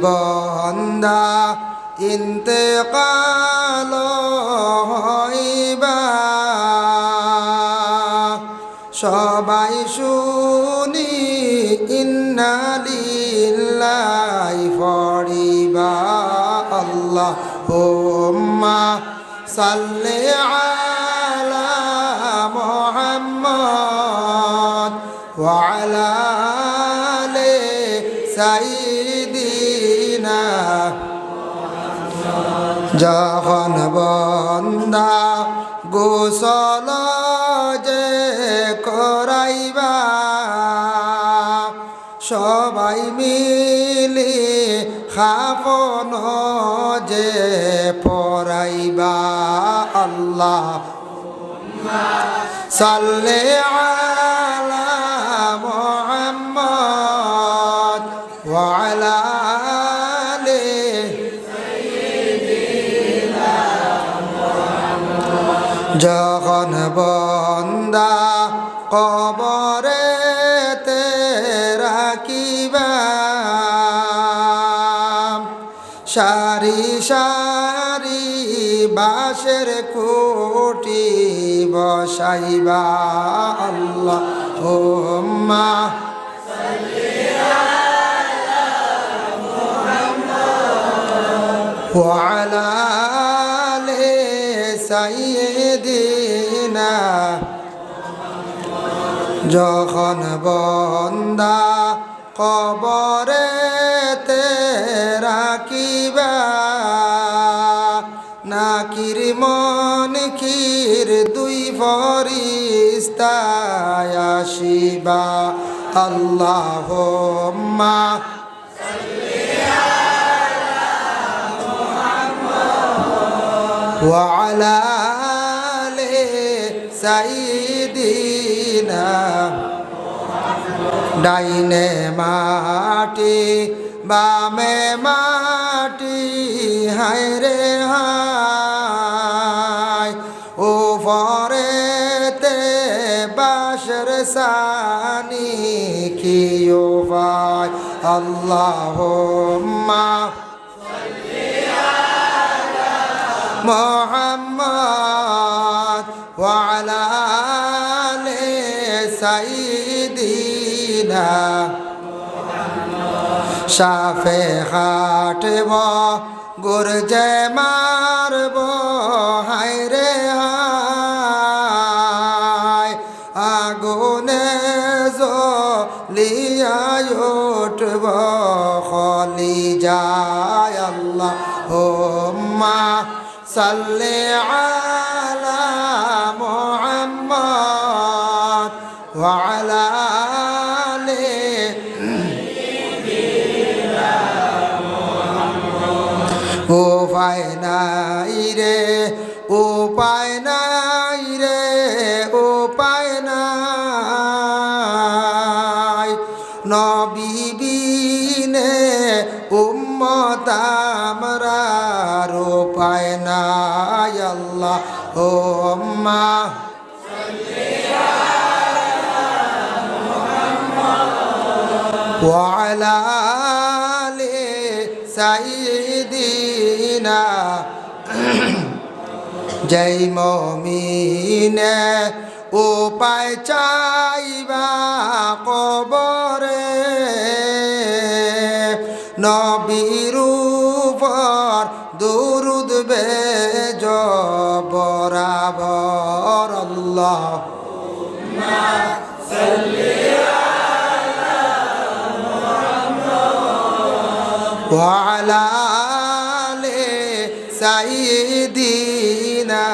বন্দা ইন্তেকাল হইবা সবাই শুনি ইন্না লিল্লাহি পড়িবা আল্লাহুম্মা সাল্লি আলা মুহাম্মদ ওয়া আলা আলি সাইয়্যিদিনা যখন বন্দা গোসল যে করাইবা সবাই মিলি খাফন যে পরাইবা আল্লাহুম্মা সাল্লি আলা মুহাম্মদ ওয়া আলা আলি সাইয়্যিদিনা যখন বন্দা কবরেতে রাখিবা সারি সারি বাঁশের খুঁটি বসাইবা আল্লাহুম্মা সাল্লি আলা মুহাম্মদ ওয়া আলা আলি সাইয়্যিদিনা যখন বন্দা কবরেতে রাখিবা নাকির মুনকির দুই ফেরেশতা আসিবা আল্লাহুম্মা সাল্লি আলা মুহাম্মদ ওয়া আলা আলি সাইয়্যিদিনা ডাইনে মাটি বামে মাটি হায় রে হায় উপরেতে বাঁশের সানি কি উপায় আল্লাহুম্মা সাল্লি আলা মুহাম্মদ ওয়া আলা আলি সাইয়্যিদিনা সাফে হাটব গুরজে মারব হায় রে হায় আগুনে জ্বলিয়া উঠব খলি যায় আল্লাহুম্মা সাল্লি আলা মুহাম্মদ ওয়া আলা আলি উপায় নাই রে উপায় নাই রে উপায় নাই নবী বিনে উম্মত আমরার উপায় নাই আল্লাহুম্মা সাল্লি আলা মুহাম্মদ ওয়া আলা আলি সাইয়্যিদিনা জয় মুমিনে উপায় চাইবা কবরে নবীর উপর দুরূদ বেজ বরাবর আল্লাহুম্মা সাল্লি আলা মুহাম্মদ ওয়া আলা আলি সাইয়্যিদিনা